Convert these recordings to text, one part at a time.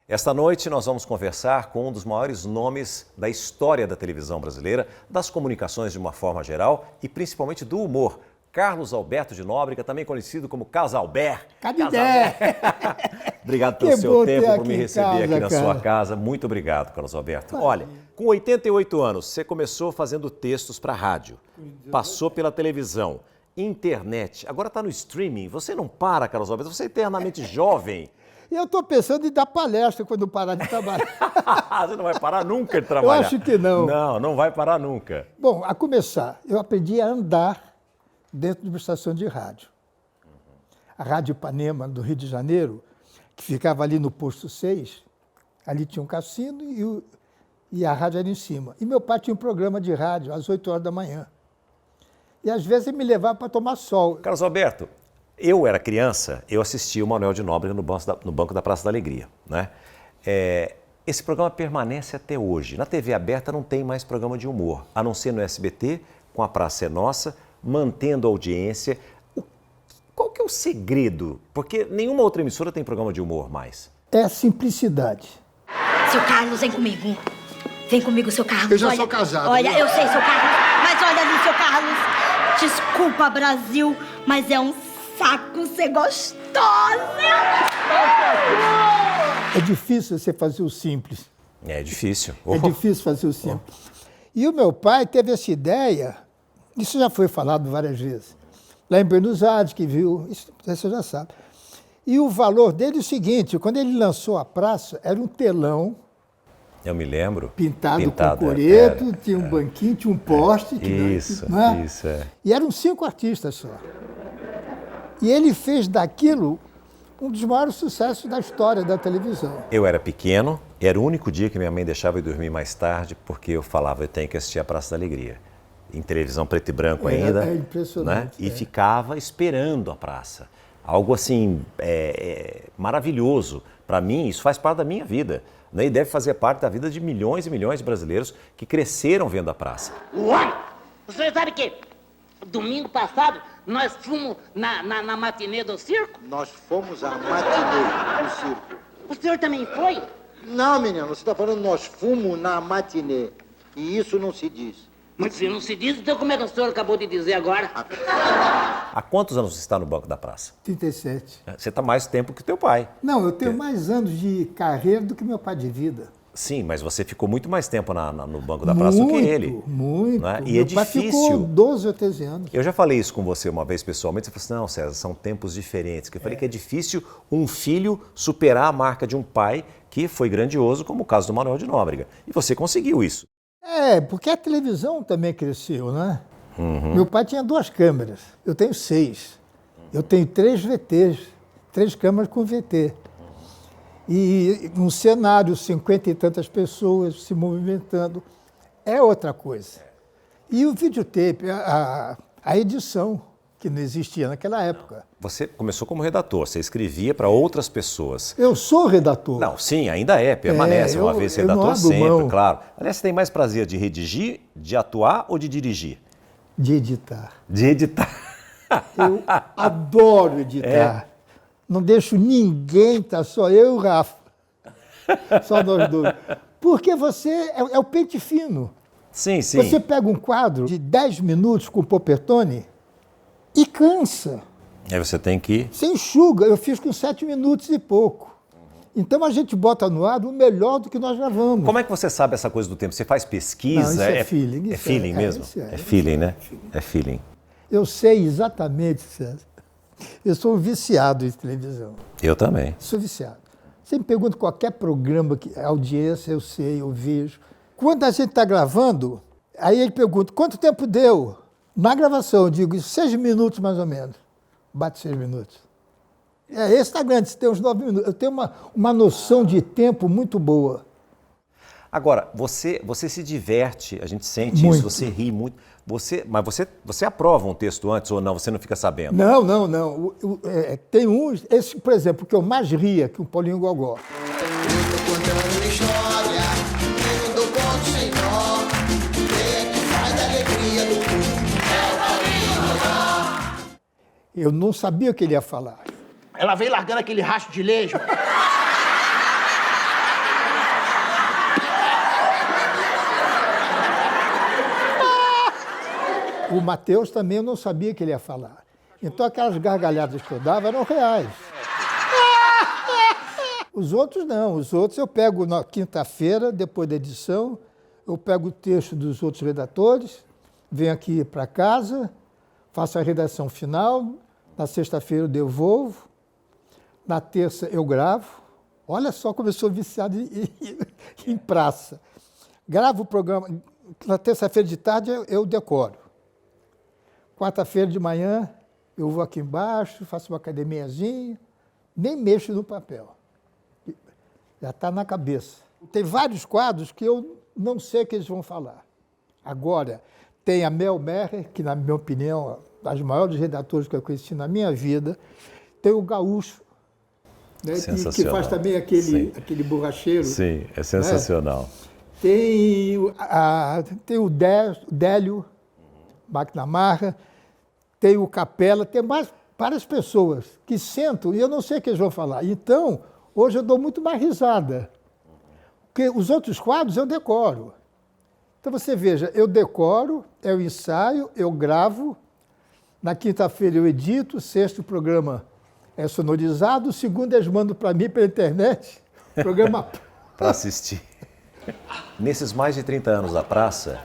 Esta noite nós vamos conversar com um dos maiores nomes da história da televisão brasileira, das comunicações de uma forma geral e principalmente do humor. Carlos Alberto de Nóbrega, também conhecido como Casalber. Obrigado pelo seu tempo, por me receber aqui na sua casa. Muito obrigado, Carlos Alberto. Olha, com 88 anos, você começou fazendo textos para rádio, passou pela televisão, internet, agora está no streaming. Você não para, Carlos Alberto, você é eternamente jovem. E eu estou pensando em dar palestra quando parar de trabalhar. Você não vai parar nunca de trabalhar. Eu acho que não. Não vai parar nunca. Bom, a começar, eu aprendi a andar dentro de uma estação de rádio. A Rádio Ipanema, do Rio de Janeiro, que ficava ali no posto 6, ali tinha um cassino e a rádio era em cima. E meu pai tinha um programa de rádio às 8 horas da manhã. E às vezes ele me levava para tomar sol. Carlos Alberto, eu era criança, eu assistia o Manuel de Nóbrega no banco da Praça da Alegria, né? Esse programa permanece até hoje. Na TV aberta não tem mais programa de humor, a não ser no SBT, com A Praça é Nossa, mantendo a audiência. Qual que é o segredo? Porque nenhuma outra emissora tem programa de humor mais. É a simplicidade. Seu Carlos, vem comigo. Vem comigo, seu Carlos. Eu já sou casado. Olha, eu sei, seu Carlos, mas olha ali, seu Carlos. Desculpa, Brasil, mas é um saco ser gostosa. É difícil você fazer o simples. É difícil. É difícil fazer o simples. E o meu pai teve essa ideia, isso já foi falado várias vezes, lá em Buenos Aires, que viu, isso você já sabe. E o valor dele é o seguinte, quando ele lançou a praça, era um telão. Eu me lembro. Pintado com coreto, tinha um banquinho, tinha um poste. Isso. E eram 5 artistas só. E ele fez daquilo um dos maiores sucessos da história da televisão. Eu era pequeno, era o único dia que minha mãe deixava eu dormir mais tarde, porque eu falava, eu tenho que assistir a Praça da Alegria. Em televisão preto e branco ainda. É impressionante. Né? E ficava esperando a praça. Algo assim, maravilhoso. Para mim, isso faz parte da minha vida. Né? E deve fazer parte da vida de milhões e milhões de brasileiros que cresceram vendo a praça. Uai! O senhor sabe que domingo passado nós fomos na matinê do circo? Nós fomos à matinê do circo. O senhor também foi? Não, menino, você está falando nós fomos na matinê. E isso não se diz. Mas se não se diz, então como é que o senhor acabou de dizer agora? Há quantos anos você está no banco da praça? 37. Você está mais tempo que teu pai. Não, eu tenho mais anos de carreira do que meu pai de vida. Sim, mas você ficou muito mais tempo no banco da praça do que ele. Muito. Né? E meu é pai difícil. Ficou 12 ou 13 anos. Eu já falei isso com você uma vez pessoalmente, você falou assim, não, César, são tempos diferentes. Eu falei que é difícil um filho superar a marca de um pai que foi grandioso, como o caso do Manuel de Nóbrega. E você conseguiu isso. Porque a televisão também cresceu, né? Meu pai tinha 2 câmeras, eu tenho 6. Eu tenho 3 VTs, 3 câmeras com VT. E um cenário, 50 e tantas pessoas se movimentando, é outra coisa. E o videotape, a edição, que não existia naquela época. Você começou como redator, você escrevia para outras pessoas. Eu sou redator. Não, sim, ainda permanece uma vez redator sempre, mão. claro. Aliás, você tem mais prazer de redigir, de atuar ou de dirigir? De editar. De editar. Eu adoro editar. Não deixo ninguém, tá só eu e o Rafa. Só nós 2. Porque você é o pente fino. Sim, sim. Você pega um quadro de 10 minutos com o Poppertone e cansa. Aí você tem que... Você enxuga. Eu fiz com 7 minutos e pouco. Então a gente bota no ar o melhor do que nós gravamos. Como é que você sabe essa coisa do tempo? Você faz pesquisa? Não, isso é feeling. É feeling mesmo? É feeling, né? É feeling. Eu sei exatamente, César. Eu sou um viciado em televisão. Eu também. Sou viciado. Você me pergunta qualquer programa, que audiência, eu sei, eu vejo. Quando a gente está gravando, aí ele pergunta, quanto tempo deu? Na gravação, eu digo, 6 minutos mais ou menos. Bate 6 minutos. Esse está grande, você tem uns 9 minutos. Eu tenho uma noção de tempo muito boa. Agora, você se diverte, a gente sente muito. Isso, você ri muito. Mas você aprova um texto antes ou não? Você não fica sabendo? Não. Tem uns, esse, por exemplo, que eu mais ria que o Paulinho Gogó. Eu tô contando história, eu dou conto sem nó, que faz da alegria do mundo. É o Paulinho Gogó. Eu não sabia o que ele ia falar. Ela veio largando aquele rastro de leite. O Matheus também eu não sabia que ele ia falar. Então aquelas gargalhadas que eu dava eram reais. Os outros não. Os outros eu pego na quinta-feira, depois da edição, eu pego o texto dos outros redatores, venho aqui para casa, faço a redação final, na sexta-feira eu devolvo, na terça eu gravo. Olha só como eu sou viciado em praça. Gravo o programa, na terça-feira de tarde eu decoro. Quarta-feira de manhã eu vou aqui embaixo, faço uma academiazinha, nem mexo no papel. Já está na cabeça. Tem vários quadros que eu não sei o que eles vão falar. Agora, tem a Mel Merer, que, na minha opinião, é das maiores redatoras que eu conheci na minha vida. Tem o Gaúcho, né, que faz também aquele borracheiro. Sim, é sensacional. Né? Tem o Délio McNamara, tem o Capela, tem várias pessoas que sentam e eu não sei o que eles vão falar. Então, hoje eu dou muito mais risada, porque os outros quadros eu decoro. Então você veja, eu decoro, eu ensaio, eu gravo, na quinta-feira eu edito, sexta o programa é sonorizado, segunda eles mandam para mim pela internet, programa para assistir. Nesses mais de 30 anos da praça,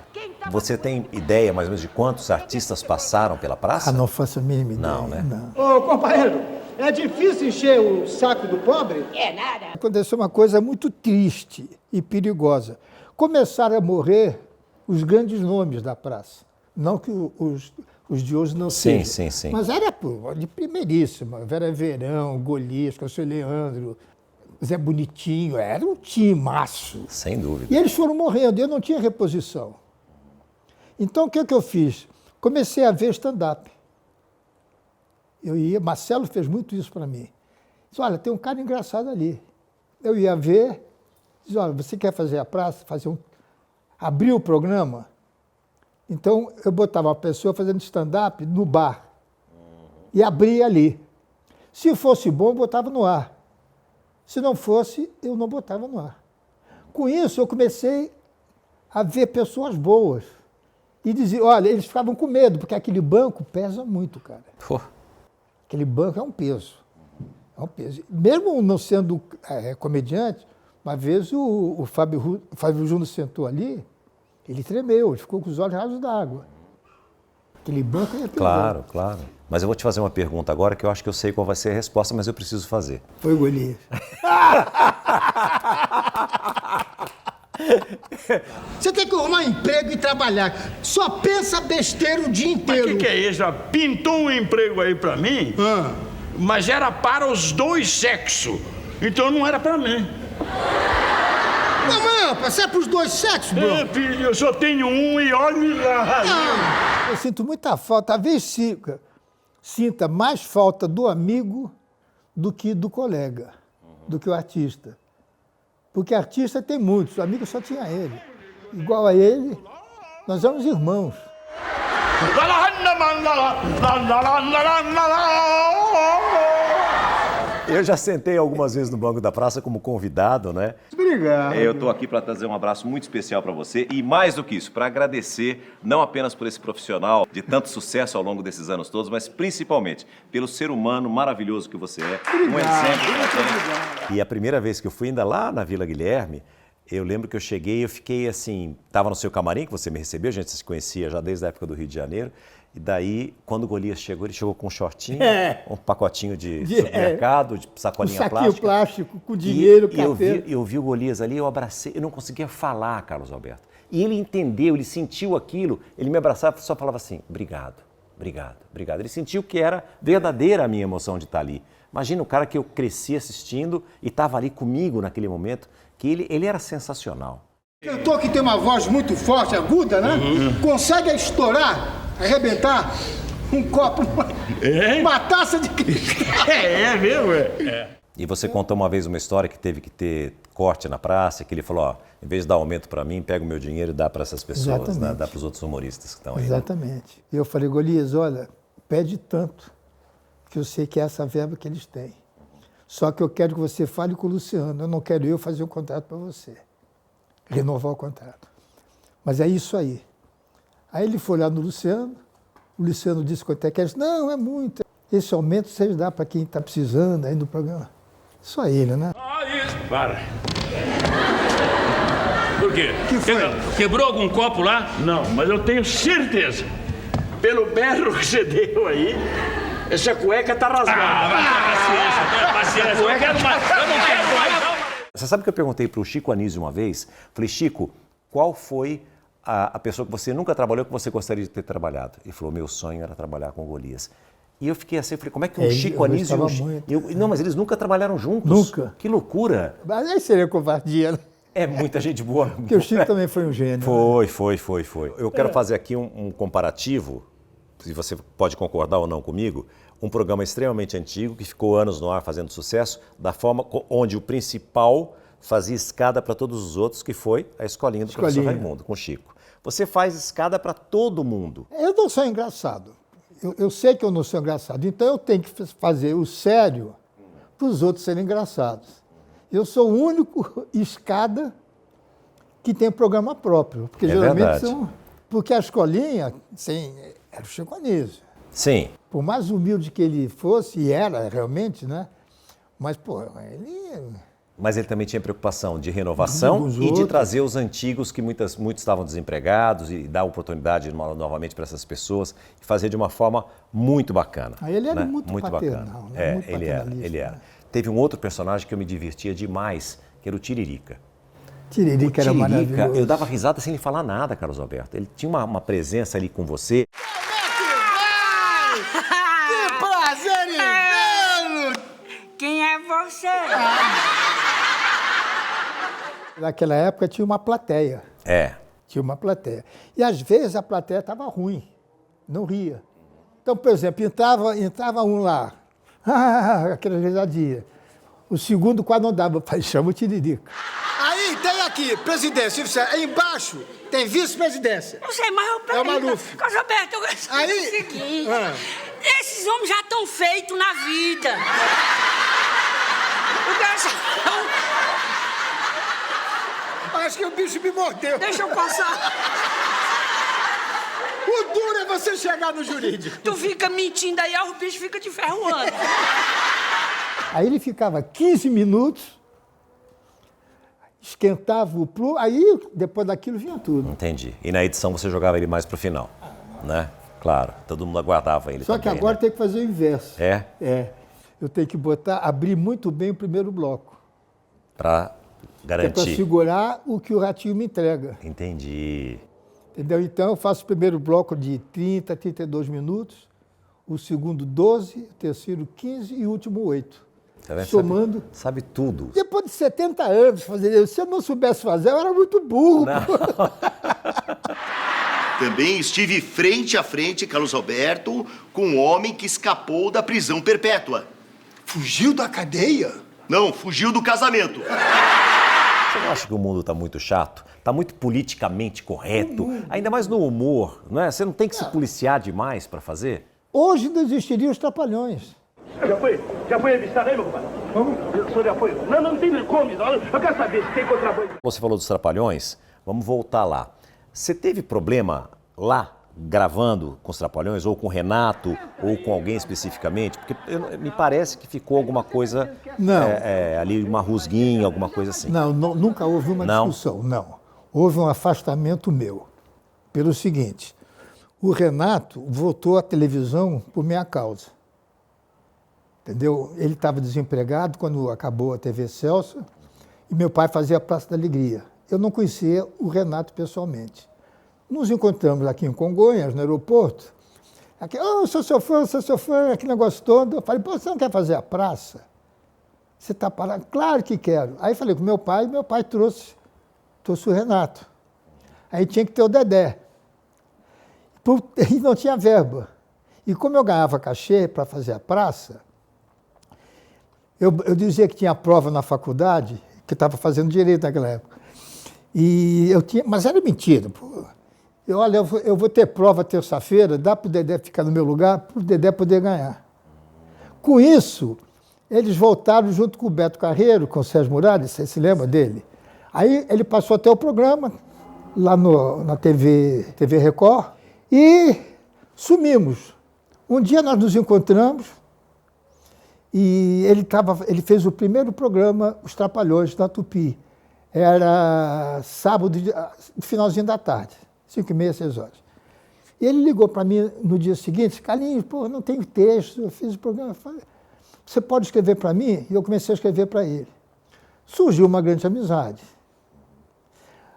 você tem ideia mais ou menos de quantos artistas passaram pela praça? Ah, não faço a mínima ideia. Não, né? Não. Ô, companheiro, é difícil encher o saco do pobre? É nada. Aconteceu uma coisa muito triste e perigosa. Começaram a morrer os grandes nomes da praça. Não que os de hoje não sejam. Sim. Mas era de primeiríssima. Vera Verão, Golias, Conselho Leandro, Zé Bonitinho. Era um timaço. Sem dúvida. E eles foram morrendo e eu não tinha reposição. Então, o que eu fiz? Comecei a ver stand-up. Marcelo fez muito isso para mim. Disse, olha, tem um cara engraçado ali. Eu ia ver, disse, olha, você quer fazer a praça, abrir o programa? Então, eu botava uma pessoa fazendo stand-up no bar e abria ali. Se fosse bom, eu botava no ar. Se não fosse, eu não botava no ar. Com isso, eu comecei a ver pessoas boas. E dizia, olha, eles ficavam com medo, porque aquele banco pesa muito, cara. Pô. Aquele banco é um peso. É um peso. Mesmo não sendo comediante, uma vez o Fábio Júnior sentou ali, ele tremeu, ele ficou com os olhos rasos d'água. Aquele banco é pesado. Claro, claro. Mas eu vou te fazer uma pergunta agora que eu acho que eu sei qual vai ser a resposta, mas eu preciso fazer. Foi Golias. Você tem que arrumar emprego e trabalhar. Só pensa besteira o dia inteiro. Mas o que é isso? Pintou um emprego aí pra mim, mas era para os dois sexos. Então não era pra mim. Não, você é pros dois sexos, bro. É, filho, eu só tenho um e olhe lá. Eu sinto muita falta. Talvez sinta mais falta do amigo do que do colega, do que o artista. Porque artista tem muitos, o amigo só tinha ele. Igual a ele, nós éramos irmãos. Eu já sentei algumas vezes no banco da praça como convidado, né? Obrigado. Eu estou aqui para trazer um abraço muito especial para você e mais do que isso, para agradecer não apenas por esse profissional de tanto sucesso ao longo desses anos todos, mas principalmente pelo ser humano maravilhoso que você é. Um exemplo pra gente. E a primeira vez que eu fui ainda lá na Vila Guilherme, eu lembro que eu cheguei, eu fiquei assim, estava no seu camarim que você me recebeu, a gente se conhecia já desde a época do Rio de Janeiro. E daí, quando o Golias chegou, ele chegou com um shortinho, um pacotinho de supermercado, de sacolinha saquinho plástica. plástico, com dinheiro, carteira. Eu vi o Golias ali, eu abracei, eu não conseguia falar, Carlos Alberto. E ele entendeu, ele sentiu aquilo, ele me abraçava e só falava assim, obrigado, obrigado, obrigado. Ele sentiu que era verdadeira a minha emoção de estar ali. Imagina o cara que eu cresci assistindo e estava ali comigo naquele momento, que ele era sensacional. Cantor que tem uma voz muito forte, aguda, né? Consegue estourar, arrebentar um copo, uma taça de cristal. É mesmo? E você contou uma vez uma história que teve que ter corte na praça, que ele falou, ó, em vez de dar aumento para mim, pega o meu dinheiro e dá para essas pessoas, né? Dá para os outros humoristas que estão aí. Exatamente. E eu falei, Golias, olha, pede tanto, que eu sei que é essa verba que eles têm. Só que eu quero que você fale com o Luciano, eu não quero eu fazer um contrato para você. Renovar o contrato. Mas é isso aí. Aí ele foi lá no Luciano, O Luciano disse quanto é que é. Não, é muito. Esse aumento vocês dão para quem está precisando aí no programa. Só ele, né? Para. Por quê? Que foi? Quebrou algum copo lá? Não, mas eu tenho certeza. Pelo berro que você deu aí, essa cueca tá rasgada. Paciência. Eu não quero mais. Você sabe que eu perguntei para o Chico Anísio uma vez? Falei, Chico, qual foi a pessoa que você nunca trabalhou que você gostaria de ter trabalhado? Ele falou, meu sonho era trabalhar com Golias. E eu fiquei assim, falei, como é que um Chico Anísio e um... Não, mas eles nunca trabalharam juntos. Nunca. Que loucura. Mas aí seria covardia, né? É muita gente boa. Porque o Chico também foi um gênio. Foi. Eu quero fazer aqui um comparativo, se você pode concordar ou não comigo, um programa extremamente antigo, que ficou anos no ar fazendo sucesso, da forma onde o principal fazia escada para todos os outros, que foi a escolinha do professor Raimundo, com o Chico. Você faz escada para todo mundo. Eu não sou engraçado. Eu sei que eu não sou engraçado, então eu tenho que fazer o sério para os outros serem engraçados. Eu sou o único escada que tem programa próprio. Porque geralmente verdade. são. Porque a escolinha, sim, era o Chico Anísio. Sim. Por mais humilde que ele fosse, e era realmente, né? Mas, pô, ele. Mas ele também tinha preocupação de renovação e de trazer os antigos, que muitos estavam desempregados, e dar oportunidade novamente para essas pessoas, e fazer de uma forma muito bacana. Aí ele era né? muito paternal, bacana. né? Muito ele era. paternalista, né? Teve um outro personagem que eu me divertia demais, que era o Tiririca. Tiririca era maravilhoso. Eu dava risada sem ele falar nada, Carlos Alberto. Ele tinha uma presença ali com você. Que prazer em vê-lo! Quem é você? Naquela época tinha uma plateia. Tinha uma plateia. E às vezes a plateia estava ruim, não ria. Então, por exemplo, entrava um lá, aquela risadinha. O segundo quase não dava, chama o Tiririca. Aí tem aqui, presidência, embaixo tem vice-presidência. Não sei, mas eu É o Maluf. Carlos Alberto, eu quero saber Aí- o seguinte. Ah. Esses homens já estão feitos na vida. Eu quero saber... Acho que o bicho me mordeu. Deixa eu passar. O duro é você chegar no jurídico. Tu fica mentindo aí, o bicho fica te ferroando. Aí ele ficava 15 minutos, esquentava o plug, aí depois daquilo vinha tudo. Entendi. E na edição você jogava ele mais pro final, né? Claro, todo mundo aguardava ele Só também, que agora né? tem que fazer o inverso. É? Eu tenho que abrir muito bem o primeiro bloco. Pra Que é para garantir. segurar o que o Ratinho me entrega. Entendi. Entendeu? Então eu faço o primeiro bloco de 30, 32 minutos, o segundo 12, o terceiro 15 e o último 8. Tá vendo? Somando. Sabe tudo. Depois de 70 anos fazer isso, se eu não soubesse fazer, eu era muito burro. Também estive frente a frente, Carlos Alberto, com um homem que escapou da prisão perpétua. Fugiu da cadeia? Não, fugiu do casamento. Você não acha que o mundo está muito chato? Está muito politicamente correto? Ainda mais no humor, não é? Você não tem que se policiar demais para fazer? Hoje não existiriam os Trapalhões. Já foi avistado aí, meu compadre? Vamos? O senhor já foi? Não tem como. Eu quero saber se tem contrabando. Você falou dos Trapalhões, vamos voltar lá. Você teve problema lá, gravando com os Trapalhões, ou com o Renato, ou com alguém especificamente? Porque me parece que ficou alguma coisa Não. ali, uma rusguinha, alguma coisa assim. Não, nunca houve uma Não? discussão, não. Houve um afastamento meu. Pelo seguinte, o Renato voltou à televisão por minha causa. Entendeu? Ele estava desempregado quando acabou a TV Celso e meu pai fazia a Praça da Alegria. Eu não conhecia o Renato pessoalmente. Nos encontramos aqui em Congonhas, no aeroporto. Aqui, sou seu fã, aquele negócio todo. Eu falei, pô, você não quer fazer a praça? Você está parado? Claro que quero. Aí falei com meu pai trouxe o Renato. Aí tinha que ter o Dedé. E não tinha verba. E como eu ganhava cachê para fazer a praça, eu dizia que tinha prova na faculdade, que estava fazendo direito naquela época. E eu tinha, mas era mentira. Pô. Olha, eu vou ter prova terça-feira, dá para o Dedé ficar no meu lugar, para o Dedé poder ganhar. Com isso, eles voltaram junto com o Beto Carreiro, com o Sérgio Muralha, você se lembra dele? Aí ele passou até o programa, lá na TV Record, e Sumimos. Um dia nós nos encontramos e ele fez o primeiro programa, Os Trapalhões, na Tupi. Era sábado, finalzinho da tarde, 5h30, 6 horas. E ele ligou para mim no dia seguinte, Carlinhos, pô, não tenho texto, eu fiz o programa. Falei, você pode escrever para mim? E eu comecei a escrever para ele. Surgiu uma grande amizade.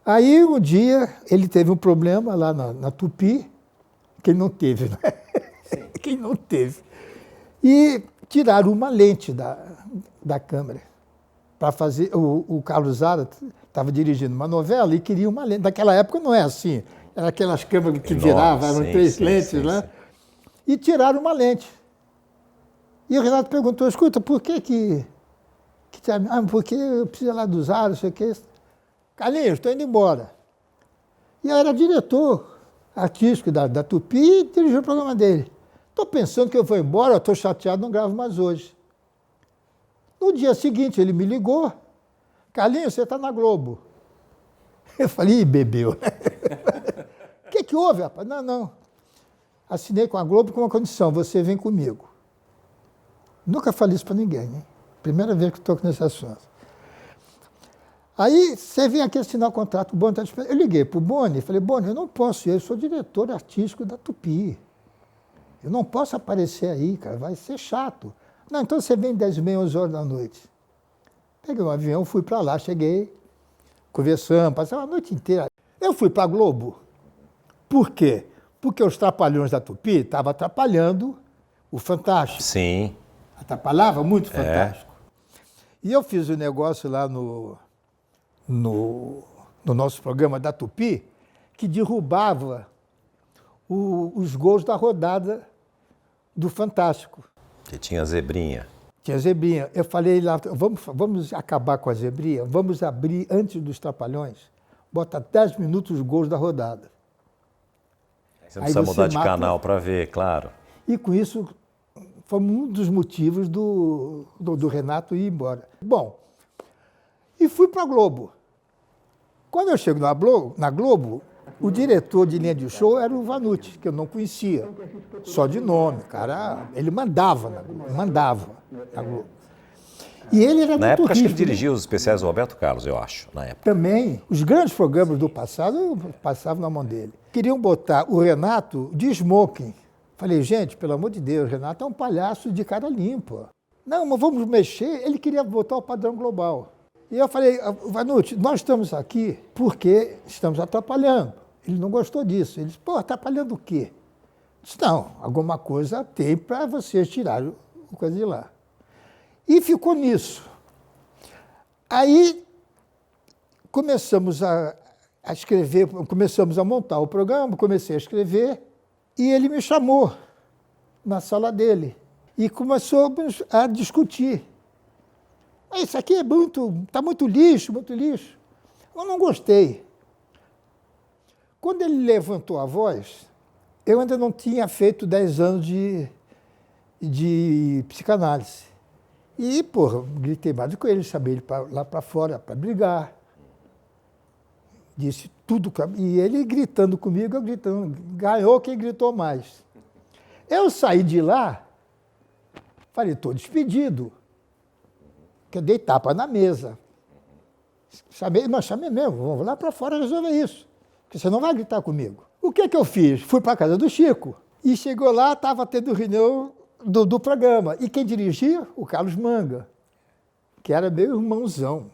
Aí, um dia, ele teve um problema lá na Tupi, quem não teve, né? Quem não teve. E tiraram uma lente da câmera para fazer. O Carlos Zara estava dirigindo uma novela e queria uma lente. Naquela época não é assim. Era aquelas câmeras que viravam, eram 3 lentes, né? Sim. E tiraram uma lente. E o Renato perguntou, escuta, por que porque eu preciso lá do Zara, não sei o que. Carlinhos, estou indo embora. E eu era diretor artístico da Tupi e dirigiu o programa dele. Estou pensando que eu vou embora, estou chateado, não gravo mais hoje. No dia seguinte, ele me ligou. Carlinhos, você está na Globo. Eu falei, ih, bebeu. O que houve, rapaz? Não. Assinei com a Globo com uma condição, você vem comigo. Nunca falei isso para ninguém, hein? Primeira vez que estou nesse assunto. Aí, você vem aqui assinar o contrato, o Boni está esperando. Eu liguei para o Boni e falei, Boni, eu não posso ir, eu sou diretor artístico da Tupi. Eu não posso aparecer aí, cara, vai ser chato. Não, então você vem 10h30, 11 horas da noite. Peguei um avião, fui para lá, cheguei, conversamos, passei a noite inteira. Eu fui para a Globo. Por quê? Porque os Trapalhões da Tupi estavam atrapalhando o Fantástico. Sim. Atrapalhava muito o Fantástico. E eu fiz um negócio lá no nosso programa da Tupi, que derrubava os gols da rodada do Fantástico. Que tinha zebrinha. Tinha zebrinha. Eu falei lá, vamos acabar com a zebrinha, vamos abrir antes dos Trapalhões, bota 10 minutos os gols da rodada. Você não precisa mudar de canal para ver, claro. E com isso, foi um dos motivos do Renato ir embora. Bom, e fui para a Globo. Quando eu chego na Globo, o diretor de linha de show era o Vanucci, que eu não conhecia, só de nome. Cara, ele mandava na Globo. E ele era na muito época, acho que ele rígido, dirigia os especiais do Roberto Carlos, eu acho, na época. Também, os grandes programas do passado, eu passava na mão dele. Queriam botar o Renato de smoking. Falei, gente, pelo amor de Deus, o Renato é um palhaço de cara limpa. Não, mas vamos mexer. Ele queria botar o padrão global. E eu falei, Vanucci, nós estamos aqui porque estamos atrapalhando. Ele não gostou disso. Ele disse, pô, atrapalhando o quê? Eu disse, não, alguma coisa tem para vocês tirarem o coisa de lá. E ficou nisso. Aí começamos a escrever, começamos a montar o programa, comecei a escrever, e ele me chamou na sala dele e começou a discutir. Isso aqui está muito lixo, muito lixo. Eu não gostei. Quando ele levantou a voz, eu ainda não tinha feito 10 anos de psicanálise. E, porra, gritei mais com ele, chamei ele lá para fora para brigar. Disse tudo. E ele gritando comigo, eu gritando. Ganhou quem gritou mais. Eu saí de lá, falei, estou despedido. Que eu dei tapa na mesa. Chamei mesmo, vamos lá para fora resolver isso. Porque você não vai gritar comigo. O que eu fiz? Fui para a casa do Chico. E chegou lá, estava tendo reunião do programa. E quem dirigia? O Carlos Manga, que era meu irmãozão.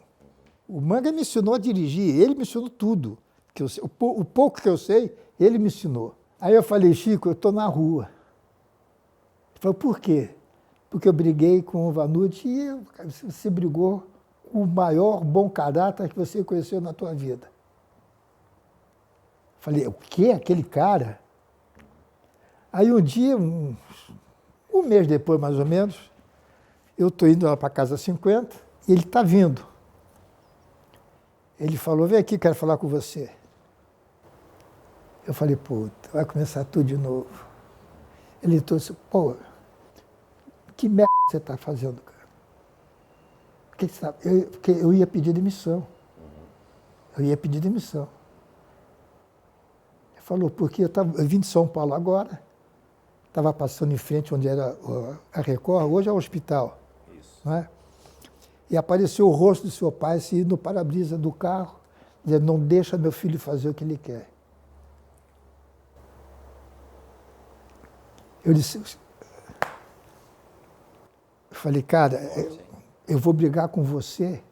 O Manga me ensinou a dirigir, ele me ensinou tudo. Que o pouco que eu sei, ele me ensinou. Aí eu falei, Chico, eu estou na rua. Ele falou, por quê? Porque eu briguei com o Vanucci e você brigou com o maior bom caráter que você conheceu na tua vida. Falei, o quê? Aquele cara? Aí um dia, um mês depois, mais ou menos, eu estou indo lá para a Casa 50 e ele está vindo. Ele falou, vem aqui, quero falar com você. Eu falei, puta, vai começar tudo de novo. Ele disse, pô, que merda você está fazendo, cara? Porque eu ia pedir demissão. Eu ia pedir demissão. Ele falou, porque eu vim de São Paulo agora, estava passando em frente onde era a Record, hoje é o hospital. Isso. Não é? E apareceu o rosto do seu pai assim, no para-brisa do carro, dizendo, não deixa meu filho fazer o que ele quer. Eu falei, cara, eu vou brigar com você.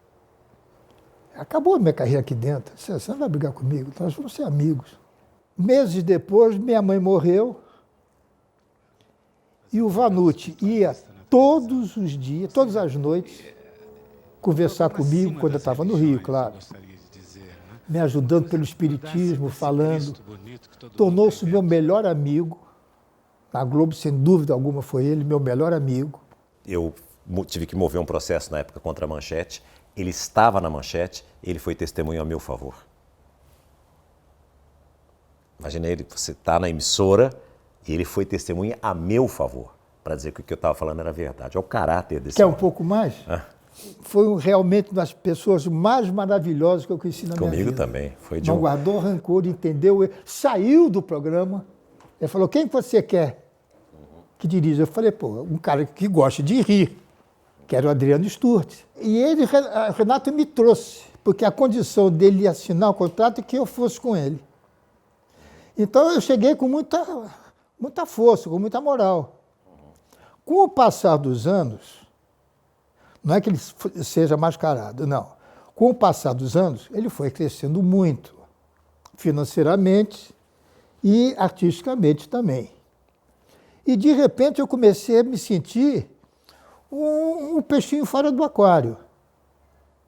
Acabou a minha carreira aqui dentro. Você não vai brigar comigo, nós vamos ser amigos. Meses depois, minha mãe morreu e o Vanucci ia todos os dias, todas as noites, conversar comigo quando eu estava no Rio, claro. Me ajudando pelo espiritismo, falando. Tornou-se meu melhor amigo. Na Globo, sem dúvida alguma, foi ele, meu melhor amigo. Eu tive que mover um processo na época contra a Manchete. Ele estava na Manchete, ele foi testemunho a meu favor. Imagina ele, você está na emissora e ele foi testemunha a meu favor, para dizer que o que eu estava falando era verdade. É o caráter desse Quer homem. um pouco mais? Foi realmente uma das pessoas mais maravilhosas que eu conheci na minha vida. Comigo também. Foi de Não guardou rancor, entendeu? Saiu do programa. Ele falou, quem você quer que dirija? Eu falei, pô, um cara que gosta de rir, que era o Adriano Sturz. E ele, Renato, me trouxe, porque a condição dele assinar o contrato é que eu fosse com ele. Então eu cheguei com muita força, com muita moral. Com o passar dos anos, não é que ele seja mascarado, não. Com o passar dos anos, ele foi crescendo muito, financeiramente e artisticamente também. E, de repente, eu comecei a me sentir um peixinho fora do aquário.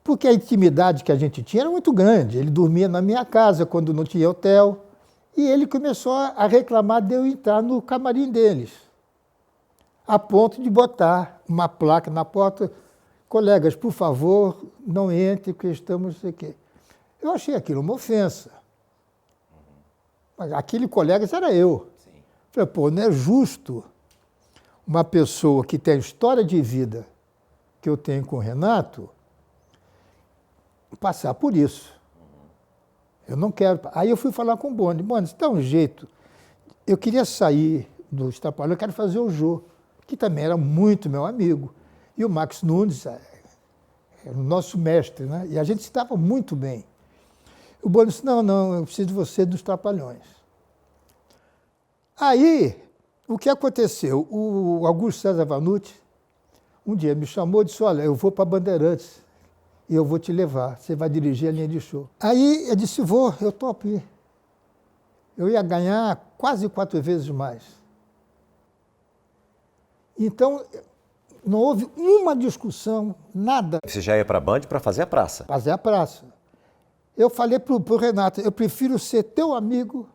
Porque a intimidade que a gente tinha era muito grande. Ele dormia na minha casa quando não tinha hotel. E ele começou a reclamar de eu entrar no camarim deles. A ponto de botar uma placa na porta. Colegas, por favor, não entre, porque estamos... Não sei o quê. Eu achei aquilo uma ofensa. Mas aquele colega era eu. Falei, pô, não é justo uma pessoa que tem a história de vida que eu tenho com o Renato passar por isso. Eu não quero. Aí eu fui falar com o Boni. Boni, se dá um jeito, eu queria sair do Trapalhões, eu quero fazer o Jô, que também era muito meu amigo. E o Max Nunes era o nosso mestre, né? E a gente se dava muito bem. O Boni disse, não, eu preciso de você dos Trapalhões. Aí, o que aconteceu? O Augusto César Vanucci, um dia me chamou e disse, olha, eu vou para Bandeirantes e eu vou te levar, você vai dirigir a linha de show. Aí eu disse, vou, eu topo ir. Eu ia ganhar quase 4 vezes mais. Então, não houve uma discussão, nada. Você já ia para a Band para fazer a praça? Fazer a praça. Eu falei para o Renato, eu prefiro ser teu amigo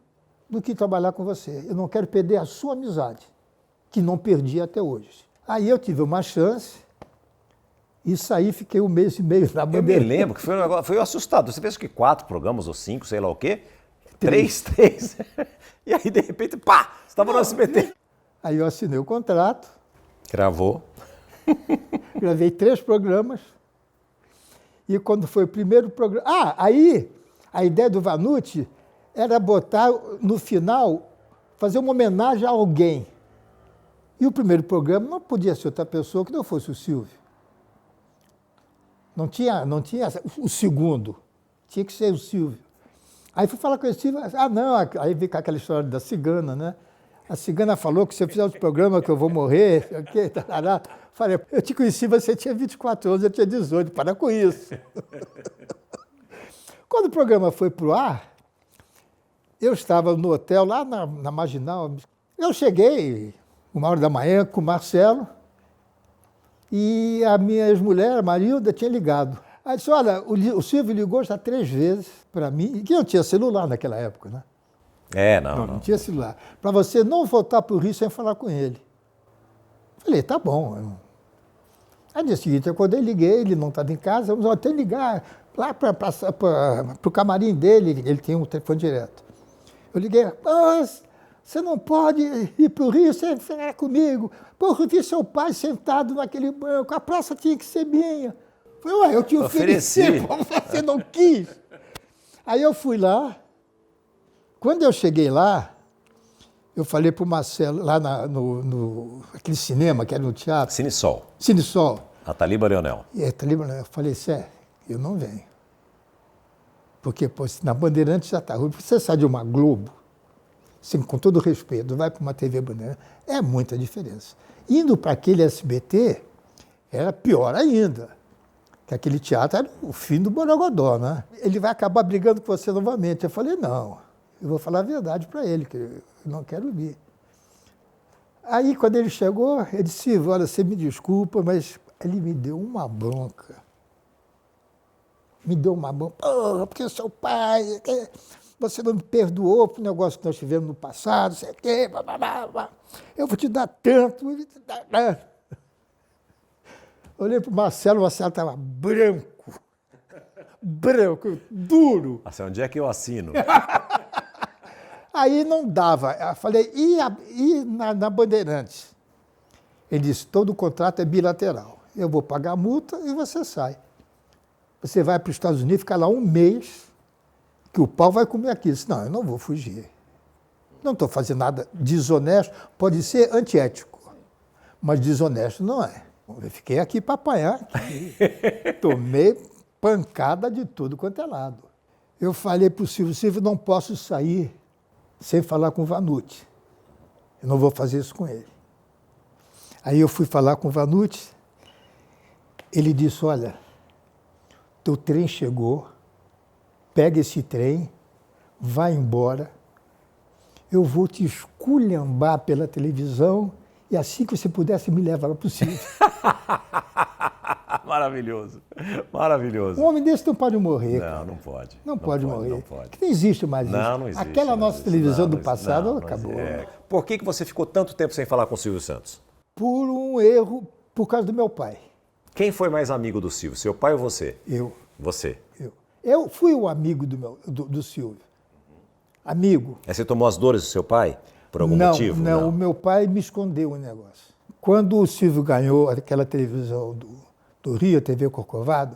do que trabalhar com você. Eu não quero perder a sua amizade, que não perdi até hoje. Aí eu tive uma chance e saí, fiquei 1 mês e meio na Bandeira. Eu me lembro que foi um negócio, foi assustador. Você fez que 4 programas ou 5, sei lá o quê? 3. E aí, de repente, pá, você estava no SBT. Aí eu assinei o contrato. Gravou. Gravei 3 programas. E quando foi o primeiro programa... aí a ideia do Vanucci era botar no final, fazer uma homenagem a alguém. E o primeiro programa não podia ser outra pessoa que não fosse o Silvio. Não tinha o segundo, tinha que ser o Silvio. Aí fui falar com o Silvio, não, aí veio com aquela história da cigana, né? A cigana falou que se eu fizer outro programa que eu vou morrer, ok, tarará. Falei, eu te conheci, você tinha 24 anos, eu tinha 18, para com isso. Quando o programa foi para o ar, eu estava no hotel lá na Marginal. Eu cheguei 1h da manhã com o Marcelo e a minha ex-mulher, a Marilda, tinha ligado. Aí disse, olha, o Silvio ligou já 3 vezes para mim, que eu tinha celular naquela época, né? Não tinha celular. Para você não voltar para o Rio sem falar com ele. Falei, tá bom. Aí, no dia seguinte, eu acordei, liguei, ele não estava em casa, vamos até ligar lá para o camarim dele, ele tem um telefone direto. Eu liguei, você não pode ir para o Rio sem falar comigo. Pô, eu vi seu pai sentado naquele banco, a praça tinha que ser minha. Falei, ué, eu te ofereci, você não quis. Aí eu fui lá. Quando eu cheguei lá, Eu falei para o Marcelo, lá aquele cinema que era no teatro. Cinesol. Cinesol. A Taliba Leonel. Eu falei, Sé, eu não venho. Porque pô, na Bandeirantes já está ruim. Você sai de uma Globo, assim, com todo respeito, vai para uma TV Bandeirante, é muita diferença. Indo para aquele SBT, era pior ainda. Que aquele teatro era o fim do Borogodó, né? Ele vai acabar brigando com você novamente. Eu falei, não, eu vou falar a verdade para ele, que eu não quero vir. Aí, quando ele chegou, ele disse, Silvio, olha, você me desculpa, mas ele me deu uma bronca. Me deu uma bronca. Porra, porque seu pai, você não me perdoou pro negócio que nós tivemos no passado, sei o quê, blá, blá, blá, blá. Eu vou te dar tanto. Olhei pro Marcelo, o Marcelo estava branco, duro. Assim, onde é que eu assino? Aí não dava. Eu falei, e na Bandeirantes? Ele disse, todo contrato é bilateral. Eu vou pagar a multa e você sai. Você vai para os Estados Unidos, fica lá um mês, que o pau vai comer aqui. Eu disse, não, eu não vou fugir. Não estou fazendo nada desonesto, pode ser antiético, mas desonesto não é. Eu fiquei aqui para apanhar. Tomei pancada de tudo quanto é lado. Eu falei para o Silvio, não posso sair sem falar com o Vanucci. Eu não vou fazer isso com ele. Aí eu fui falar com o Vanucci. Ele disse, olha, teu trem chegou, pega esse trem, vai embora, eu vou te esculhambar pela televisão e assim que você pudesse me levar para o Silvio. Maravilhoso, maravilhoso. Um homem desse não pode morrer. Não, não pode. Não pode morrer. Não pode. Que não existe mais isso. Não existe. Aquela nossa televisão do passado acabou. Por que você ficou tanto tempo sem falar com o Silvio Santos? Por um erro, por causa do meu pai. Quem foi mais amigo do Silvio, seu pai ou você? Eu. Você? Eu fui o amigo do Silvio. Amigo. Aí você tomou as dores do seu pai? Por algum motivo? Não, o meu pai me escondeu o negócio. Quando o Silvio ganhou aquela televisão do Rio, a TV Corcovado,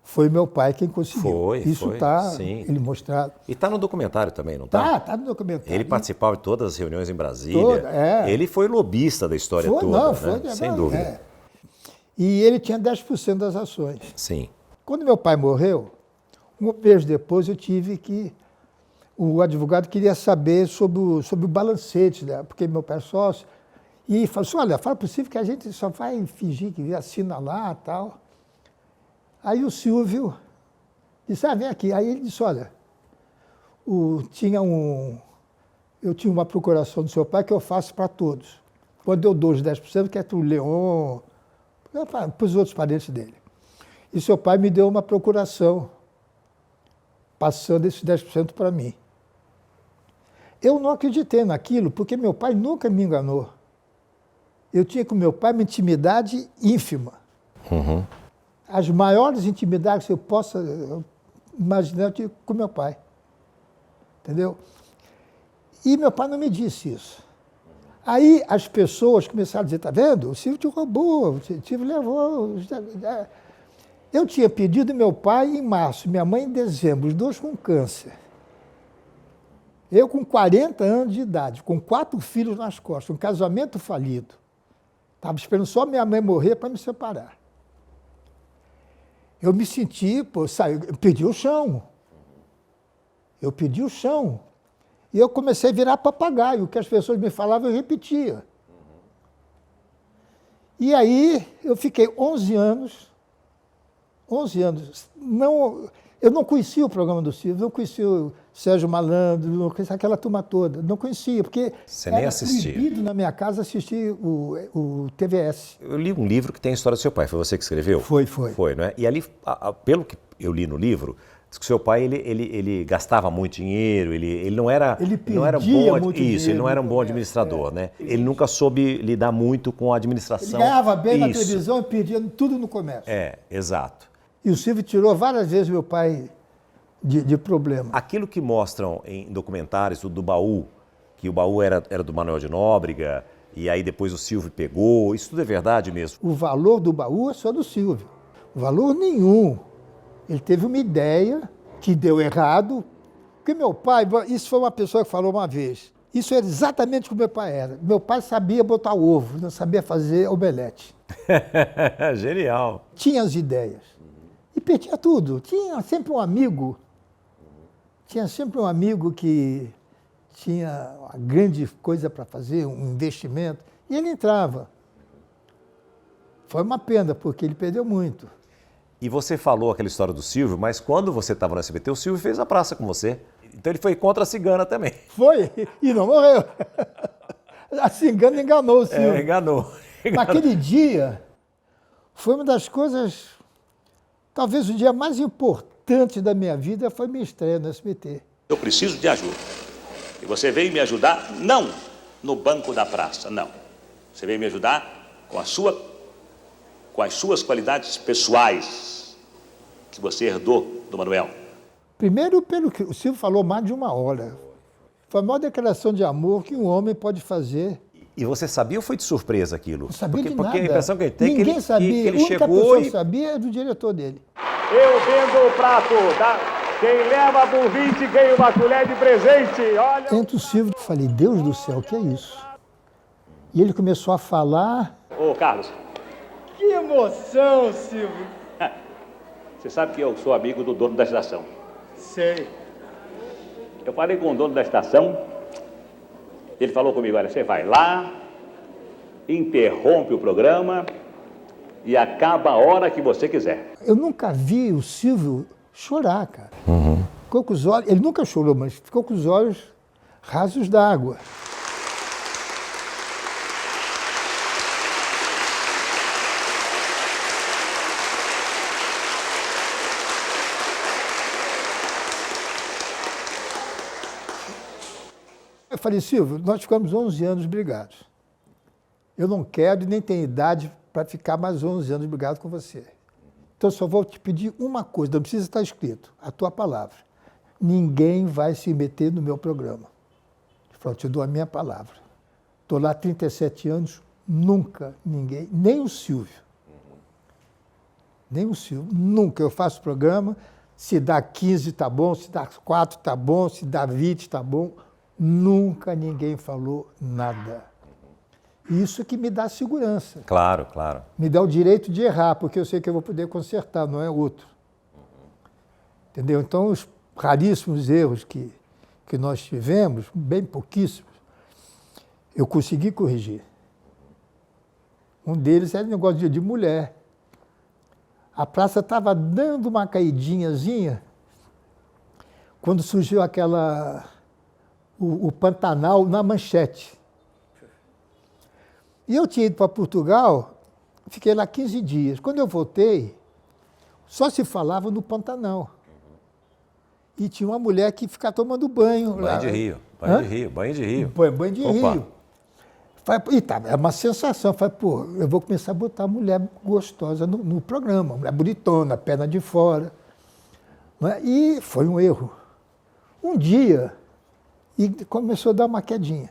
foi meu pai quem conseguiu. Isso está ele mostrado. E está no documentário também, não está? Está no documentário. Ele participava de todas as reuniões em Brasília. Ele foi lobista da história toda, né? Sem dúvida. E ele tinha 10% das ações. Sim. Quando meu pai morreu, um mês depois eu tive que... O advogado queria saber sobre o balancete, né? Porque meu pai é sócio. E falou assim, olha, fala para o Silvio que a gente só vai fingir que assina lá e tal. Aí o Silvio disse, vem aqui. Aí ele disse, olha, eu tinha uma procuração do seu pai que eu faço para todos. Quando eu dou os 10%, que é para o Leon, para os outros parentes dele. E seu pai me deu uma procuração, passando esses 10% para mim. Eu não acreditei naquilo, porque meu pai nunca me enganou. Eu tinha com meu pai uma intimidade ínfima. Uhum. As maiores intimidades que eu possa imaginar, eu tinha com meu pai. Entendeu? E meu pai não me disse isso. Aí as pessoas começaram a dizer, tá vendo? O Silvio te roubou, o Silvio levou... Eu tinha pedido meu pai em março, minha mãe em dezembro, os dois com câncer. Eu com 40 anos de idade, com 4 filhos nas costas, um casamento falido. Estava esperando só minha mãe morrer para me separar. Eu me senti, eu pedi o chão. Eu pedi o chão. E eu comecei a virar papagaio. O que as pessoas me falavam, eu repetia. E aí eu fiquei 11 anos. Eu não conhecia o programa do Silvio, não conhecia o Sérgio Malandro, não conhecia aquela turma toda. Não conhecia, porque você nem assistia. Era proibido na minha casa assistir o TVS. Eu li um livro que tem a história do seu pai. Foi você que escreveu? Foi. Foi, não é? E ali, pelo que eu li no livro, diz que o seu pai ele gastava muito dinheiro, ele não era um bom administrador, né? Ele nunca soube lidar muito com a administração. Ele ganhava bem na televisão e perdia tudo no comércio. Exato. E o Silvio tirou várias vezes meu pai de problema. Aquilo que mostram em documentários do Baú, que o Baú era do Manuel de Nóbrega, e aí depois o Silvio pegou, isso tudo é verdade mesmo? O valor do Baú é só do Silvio. Valor nenhum. Ele teve uma ideia que deu errado, porque meu pai, isso foi uma pessoa que falou uma vez, Isso era exatamente como meu pai era. Meu pai sabia botar ovo, não sabia fazer omelete. Genial. Tinha as ideias. E perdia tudo. Tinha sempre um amigo. Tinha sempre um amigo que tinha uma grande coisa para fazer, um investimento. E ele entrava. Foi uma pena, porque ele perdeu muito. E você falou aquela história do Silvio, mas quando você estava no SBT, o Silvio fez a praça com você. Então ele foi contra a cigana também. Foi, e não morreu. A cigana enganou o Silvio. Enganou. Naquele dia, foi uma das coisas, talvez o dia mais importante da minha vida foi minha estreia no SBT. Eu preciso de ajuda. E você veio me ajudar, não no banco da praça, não. Você veio me ajudar com as suas qualidades pessoais que você herdou do Manuel. Primeiro, pelo que o Silvio falou mais de uma hora. Foi a maior declaração de amor que um homem pode fazer. E você sabia ou foi de surpresa aquilo? Não sabia de porque nada. a impressão que a gente tem Ninguém é que ele, sabia. que ele A única chegou pessoa e... que sabia era do diretor dele. Eu vendo o prato. Quem leva por 20 ganha uma colher de presente. Olha. Entre o Silvio, eu falei, Deus do céu, o que é isso? E ele começou a falar. Ô, Carlos. Que emoção, Silvio. Você sabe que eu sou amigo do dono da estação. Sei. Eu falei com o dono da estação, ele falou comigo, olha, você vai lá, interrompe o programa e acaba a hora que você quiser. Eu nunca vi o Silvio chorar, cara. Ficou com os olhos, ele nunca chorou, mas ficou com os olhos rasos d'água. Eu falei, Silvio, nós ficamos 11 anos brigados. Eu não quero e nem tenho idade para ficar mais 11 anos brigado com você. Então, só vou te pedir uma coisa, não precisa estar escrito, a tua palavra. Ninguém vai se meter no meu programa. Ele falou, te dou a minha palavra. Estou lá há 37 anos, nunca ninguém, nem o Silvio. Nem o Silvio, nunca. Eu faço programa, se dá 15 tá bom, se dá 4 tá bom, se dá 20 tá bom. Nunca ninguém falou nada. Isso que me dá segurança. Claro, claro. Me dá o direito de errar, porque eu sei que eu vou poder consertar, não é outro. Entendeu? Então, os raríssimos erros que nós tivemos, bem pouquíssimos, eu consegui corrigir. Um deles era negócio de mulher. A praça estava dando uma caidinhazinha quando surgiu o Pantanal na Manchete. E eu tinha ido para Portugal, fiquei lá 15 dias. Quando eu voltei, só se falava no Pantanal. E tinha uma mulher que ficava tomando banho. Banho de rio, banho de rio, banho de rio. Banho de rio. E tá, é uma sensação. Falei, pô, eu vou começar a botar mulher gostosa no programa, mulher bonitona, perna de fora. Não é? E foi um erro. Um dia, e começou a dar uma quedinha.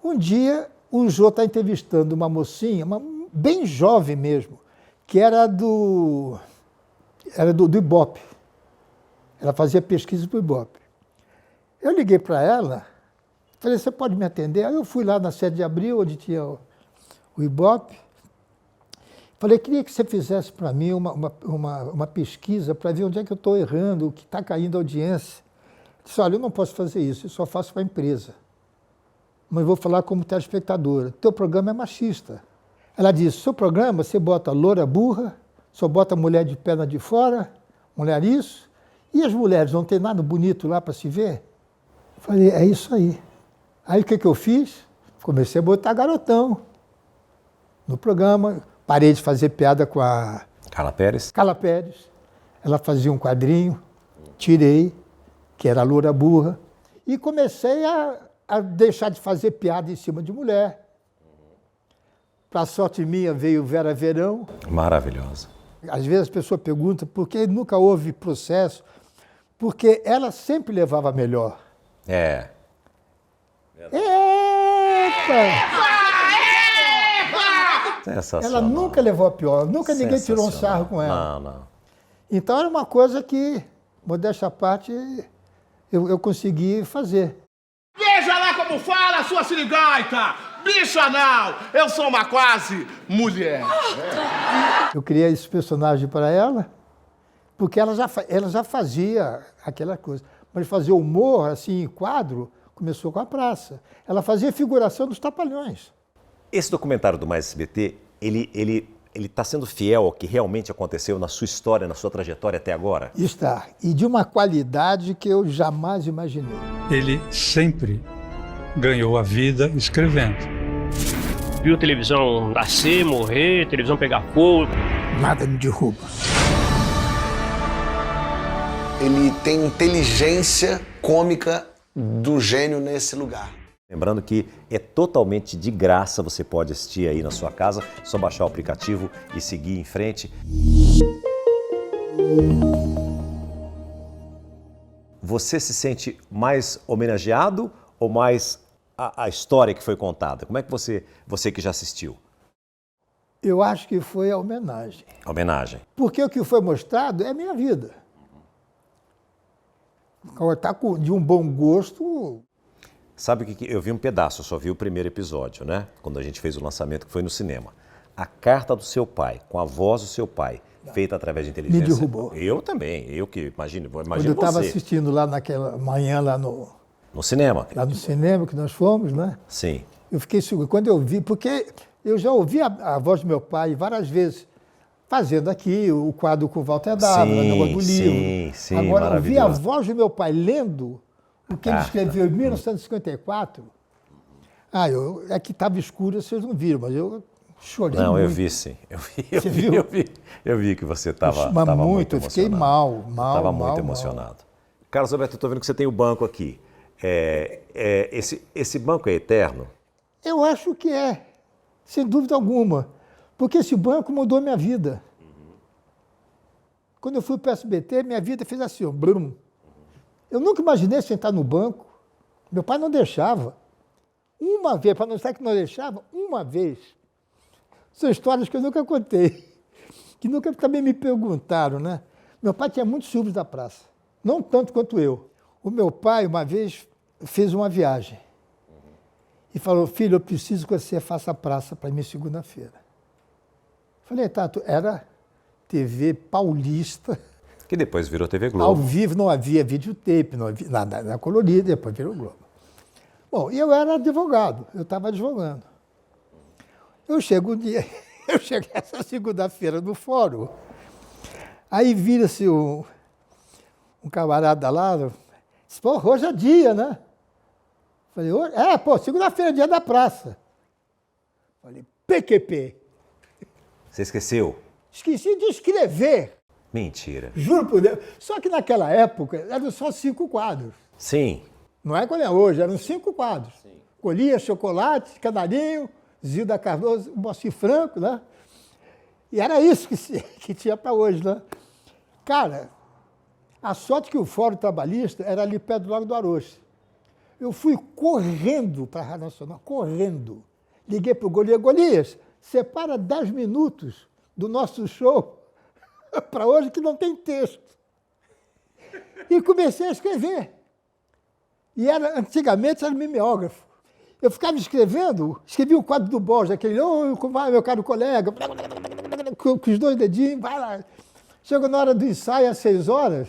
Um dia, o Jô está entrevistando uma mocinha, bem jovem mesmo, que era do Ibope. Ela fazia pesquisa para o Ibope. Eu liguei para ela, falei, você pode me atender? Aí eu fui lá na 7 de abril, onde tinha o Ibope. Falei, queria que você fizesse para mim uma pesquisa para ver onde é que eu estou errando, o que está caindo a audiência. Eu disse, olha, eu não posso fazer isso, eu só faço para a empresa. Mas vou falar como telespectadora. Teu programa é machista. Ela disse, seu programa você bota loura burra, só bota mulher de perna de fora, mulher isso, e as mulheres não tem nada bonito lá para se ver? Falei, é isso aí. Aí o que eu fiz? Comecei a botar garotão no programa. Parei de fazer piada com a Carla Pérez. Carla Pérez. Ela fazia um quadrinho, tirei, que era a loura burra, e comecei a deixar de fazer piada em cima de mulher. Para sorte minha, veio Vera Verão. Maravilhosa. Às vezes as pessoas perguntam por que nunca houve processo, porque ela sempre levava melhor. É. Eita! Sensacional. Ela nunca levou a pior, nunca ninguém tirou um sarro com ela. Não. Então era uma coisa que, modéstia à parte, eu consegui fazer. Veja lá como fala, sua sirigaita? Bicho anal! Eu sou uma quase mulher. Eu criei esse personagem para ela, porque ela já fazia aquela coisa. Mas fazer humor, assim, em quadro, começou com a praça. Ela fazia figuração dos Trapalhões. Esse documentário do Mais SBT, ele está sendo fiel ao que realmente aconteceu na sua história, na sua trajetória até agora? Está. E de uma qualidade que eu jamais imaginei. Ele sempre ganhou a vida escrevendo. Viu a televisão nascer, morrer, a televisão pegar fogo. Nada me derruba. Ele tem inteligência cômica do gênio nesse lugar. Lembrando que é totalmente de graça, você pode assistir aí na sua casa, só baixar o aplicativo e seguir em frente. Você se sente mais homenageado ou mais a história que foi contada? Como é que você que já assistiu? Eu acho que foi a homenagem. A homenagem. Porque o que foi mostrado é a minha vida. Está de um bom gosto. Sabe o que eu vi um pedaço, eu só vi o primeiro episódio, né? Quando a gente fez o lançamento, que foi no cinema. A carta do seu pai, com a voz do seu pai, feita através de inteligência. Me derrubou. Eu também, eu que imagino Quando eu estava assistindo lá naquela manhã, lá no cinema. Lá no cinema que nós fomos, né? Sim. Eu fiquei seguro. Quando eu vi, porque eu já ouvi a voz do meu pai várias vezes, fazendo aqui o quadro com o Walter Dávila, o negócio do livro. Sim, agora, eu vi a voz do meu pai lendo o que ele escreveu em 1954. É que estava escuro, vocês não viram, mas eu chorei muito. Não, eu vi sim. Eu vi que você estava muito emocionado. Eu fiquei mal. Estava muito emocionado. Carlos Alberto, eu estou vendo que você tem o banco aqui. Esse banco é eterno? Eu acho que é, sem dúvida alguma. Porque esse banco mudou minha vida. Quando eu fui para o SBT, minha vida fez assim, ó, blum. Eu nunca imaginei sentar no banco. Meu pai não deixava. Uma vez, para não dizer que não deixava, uma vez. São histórias que eu nunca contei. Que nunca também me perguntaram, né? Meu pai tinha muitos ciúmes da praça. Não tanto quanto eu. O meu pai, uma vez, fez uma viagem. E falou, filho, eu preciso que você faça a praça para mim segunda-feira. Falei, Tato, era TV Paulista. Que depois virou TV Globo. Ao vivo não havia videotape, não havia nada, era colorido, depois virou Globo. Bom, e eu era advogado, eu estava advogando. Eu chego essa segunda-feira no fórum, aí vira-se um camarada lá, disse, pô, hoje é dia, né? Falei, segunda-feira é dia da praça. Falei, PQP. Você esqueceu? Esqueci de escrever. Mentira. Juro por Deus. Só que naquela época eram só 5 quadros. Sim. Não é como é hoje, eram 5 quadros. Sim. Colhia, Chocolate, Canarinho, Zilda Cardoso, Moacir Franco, né? E era isso que tinha para hoje, né? Cara, a sorte que o Fórum Trabalhista era ali perto do Lago do Aroche. Eu fui correndo para a Rádio Nacional, correndo. Liguei para o Golias, Golias, separa 10 minutos do nosso show para hoje que não tem texto. E comecei a escrever. E antigamente era mimeógrafo. Eu ficava escrevendo, escrevia o quadro do Borges, aquele, como vai, meu caro colega, com os 2 dedinhos, vai lá. Chegou na hora do ensaio, às 6 horas,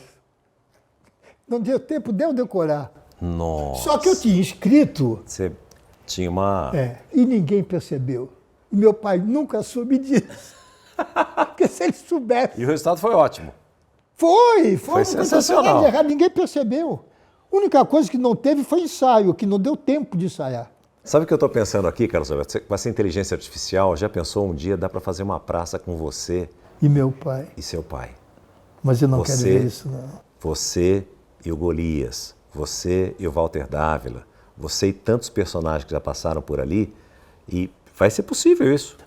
não deu tempo de eu decorar. Nossa. Só que eu tinha escrito. Você tinha uma... E ninguém percebeu. E meu pai nunca soube disso. Porque se ele soubesse... E o resultado foi ótimo. Foi sensacional. Ninguém percebeu. A única coisa que não teve foi ensaio, que não deu tempo de ensaiar. Sabe o que eu estou pensando aqui, Carlos Alberto? Com essa inteligência artificial, já pensou um dia, dá para fazer uma praça com você... E meu pai. E seu pai. Mas eu não quero ver isso, não. Você e o Golias, você e o Walter Dávila, você e tantos personagens que já passaram por ali, e vai ser possível isso.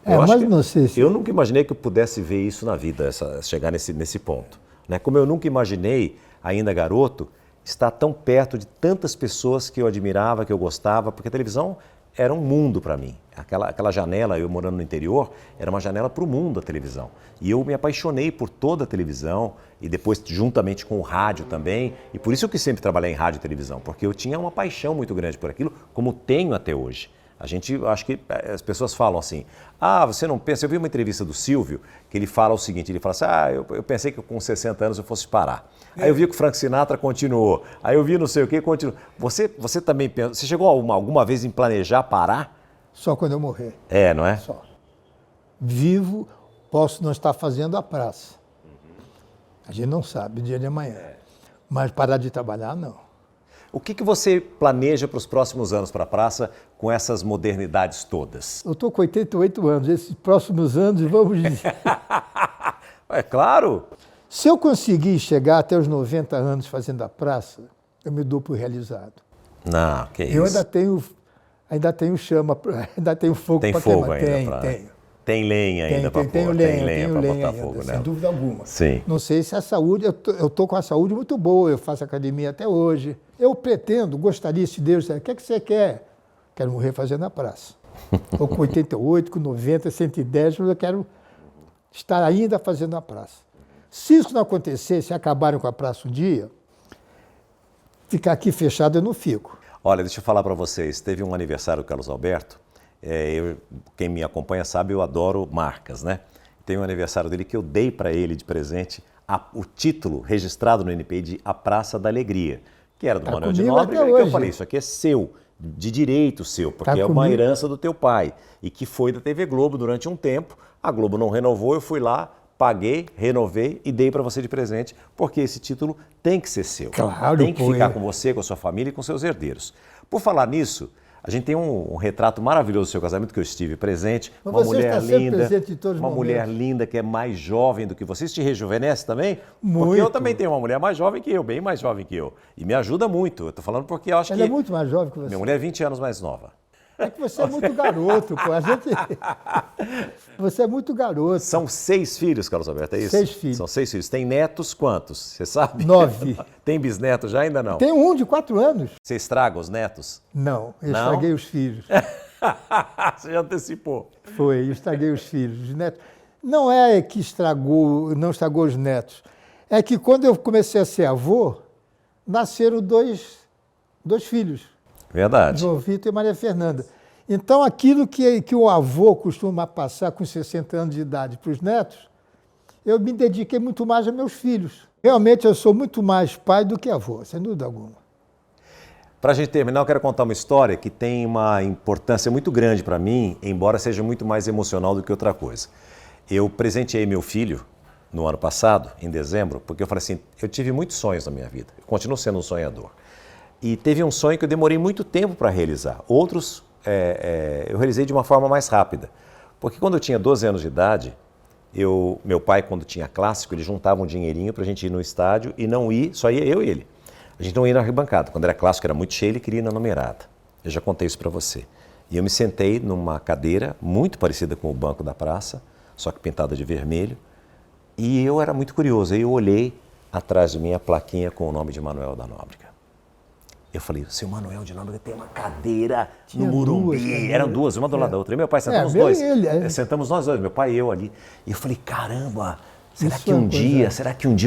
Não sei se... Eu nunca imaginei que eu pudesse ver isso na vida, chegar nesse ponto. Né? Como eu nunca imaginei, ainda garoto, estar tão perto de tantas pessoas que eu admirava, que eu gostava, porque a televisão era um mundo para mim. Aquela janela, eu morando no interior, era uma janela para o mundo a televisão. E eu me apaixonei por toda a televisão e depois juntamente com o rádio também. E por isso eu quis sempre trabalhar em rádio e televisão, porque eu tinha uma paixão muito grande por aquilo, como tenho até hoje. Acho que as pessoas falam assim, você não pensa... Eu vi uma entrevista do Silvio, que ele fala o seguinte, ele fala assim, eu pensei que com 60 anos eu fosse parar. Aí eu vi que o Frank Sinatra continuou, aí eu vi não sei o que, continuou. Você também pensa, você chegou alguma vez em planejar parar? Só quando eu morrer. É, não é? Só. Vivo, posso não estar fazendo a praça. A gente não sabe o dia de amanhã. Mas parar de trabalhar, não. O que você planeja para os próximos anos para a praça com essas modernidades todas? Eu estou com 88 anos, esses próximos anos, vamos dizer... É claro! Se eu conseguir chegar até os 90 anos fazendo a praça, eu me dou por realizado. Não, que isso. Eu ainda tenho chama, ainda tenho fogo para queimar. Tem fogo ainda? Tenho. Tem lenha ainda para pôr? Tenho lenha para botar ainda, fogo, né? sem dúvida alguma. Sim. Não sei se a saúde, eu estou com a saúde muito boa, eu faço academia até hoje. Eu pretendo, gostaria, se Deus disser, o que é que você quer? Quero morrer fazendo a praça. Ou com 88, com 90, 110, eu quero estar ainda fazendo a praça. Se isso não acontecer, se acabarem com a praça um dia, ficar aqui fechado eu não fico. Olha, deixa eu falar para vocês, teve um aniversário do Carlos Alberto, quem me acompanha sabe, eu adoro marcas, né? Tem um aniversário dele que eu dei para ele de presente o título registrado no NPI de A Praça da Alegria, que era do Manuel de Nóbrega, e que eu falei, isso aqui é seu, de direito seu, porque é uma herança do teu pai, e que foi da TV Globo durante um tempo, a Globo não renovou, eu fui lá, paguei, renovei e dei para você de presente, porque esse título tem que ser seu. Claro, tem que ficar com você, com a sua família e com seus herdeiros. Por falar nisso, a gente tem um retrato maravilhoso do seu casamento que eu estive presente. Mas uma você mulher está sempre linda, presente em todos os uma momentos. mulher linda que é mais jovem do que você. Isso te rejuvenesce também? Muito. Porque eu também tenho uma mulher mais jovem que eu, bem mais jovem que eu. E me ajuda muito. Eu estou falando porque eu acho que... Ela é muito mais jovem que você. Minha mulher é 20 anos mais nova. É que você é muito garoto, pô. Você é muito garoto. São 6 filhos, Carlos Alberto, é isso? 6 filhos. São 6 filhos. Tem netos quantos? Você sabe? 9. Tem bisnetos já? Ainda não? Tem um de 4 anos. Você estraga os netos? Não, eu Não? estraguei os filhos. Você já antecipou. Foi, eu estraguei os filhos. Os netos. Não é que não estragou os netos. É que quando eu comecei a ser avô, nasceram dois filhos. Verdade. João Vitor e Maria Fernanda. Então, aquilo que o avô costuma passar com 60 anos de idade para os netos, eu me dediquei muito mais a meus filhos. Realmente, eu sou muito mais pai do que avô, sem dúvida alguma. Para a gente terminar, eu quero contar uma história que tem uma importância muito grande para mim, embora seja muito mais emocional do que outra coisa. Eu presenteei meu filho no ano passado, em dezembro, porque eu falei assim, eu tive muitos sonhos na minha vida, eu continuo sendo um sonhador. E teve um sonho que eu demorei muito tempo para realizar. Outros eu realizei de uma forma mais rápida. Porque quando eu tinha 12 anos de idade, meu pai, quando tinha clássico, ele juntava um dinheirinho para a gente ir no estádio e não ir, só ia eu e ele. A gente não ia na arquibancada. Quando era clássico, era muito cheio, ele queria ir na numerada. Eu já contei isso para você. E eu me sentei numa cadeira muito parecida com o banco da praça, só que pintada de vermelho. E eu era muito curioso. Aí eu olhei atrás de mim a plaquinha com o nome de Manuel da Nóbrega. Eu falei, seu Manuel de Nóbrega tem uma cadeira no Morumbi. Eram duas, uma do lado da outra. E meu pai, sentamos dois. Sentamos nós dois, meu pai e eu ali. E eu falei, caramba, será que um dia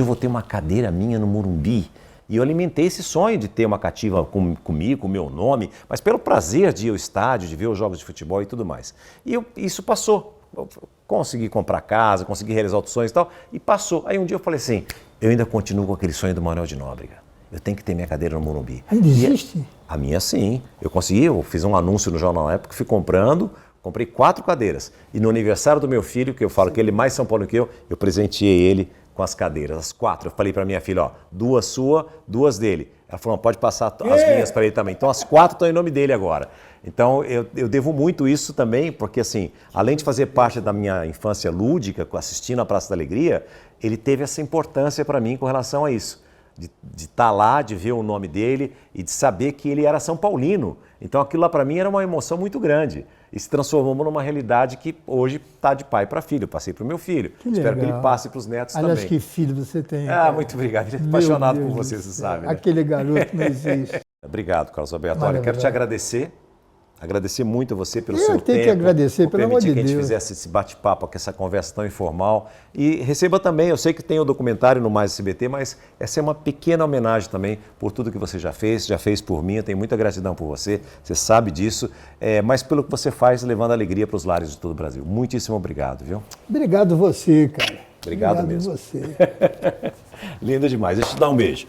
eu vou ter uma cadeira minha no Morumbi? E eu alimentei esse sonho de ter uma cativa comigo, com o meu nome, mas pelo prazer de ir ao estádio, de ver os jogos de futebol e tudo mais. E isso passou. Eu consegui comprar casa, consegui realizar outros sonhos e tal, e passou. Aí um dia eu falei assim, eu ainda continuo com aquele sonho do Manuel de Nóbrega. Eu tenho que ter minha cadeira no Morumbi. Ainda existe? A minha sim. Eu fiz um anúncio no jornal na época, fui comprei 4 cadeiras. E no aniversário do meu filho, que eu falo que ele é mais São Paulo que eu presenteei ele com as cadeiras, as 4. Eu falei para minha filha, 2 sua, 2 dele. Ela falou, pode passar as minhas para ele também. Então as 4 estão em nome dele agora. Então eu devo muito isso também, porque assim, além de fazer parte da minha infância lúdica, assistindo a Praça da Alegria, ele teve essa importância para mim com relação a isso. De estar lá, de ver o nome dele e de saber que ele era São Paulino. Então aquilo lá para mim era uma emoção muito grande. E se transformou numa realidade que hoje está de pai para filho. Eu passei para o meu filho. Espero que ele passe para os netos também. Aliás, que filho você tem. Muito obrigado. Ele é apaixonado por você, você sabe. Né? Aquele garoto não existe. Obrigado, Carlos Alberto. Olha, quero te agradecer Agradecer muito a você pelo Eu seu tenho tempo. que agradecer, pelo amor de permitir que a gente Deus. fizesse esse bate-papo, aqui, essa conversa tão informal. E receba também, eu sei que tem o documentário no Mais SBT, mas essa é uma pequena homenagem também por tudo que você já fez por mim. Eu tenho muita gratidão por você sabe disso, mas pelo que você faz, levando alegria para os lares de todo o Brasil. Muitíssimo obrigado, viu? Obrigado você, cara. Obrigado mesmo. Você. Lindo demais. Deixa eu te dar um beijo.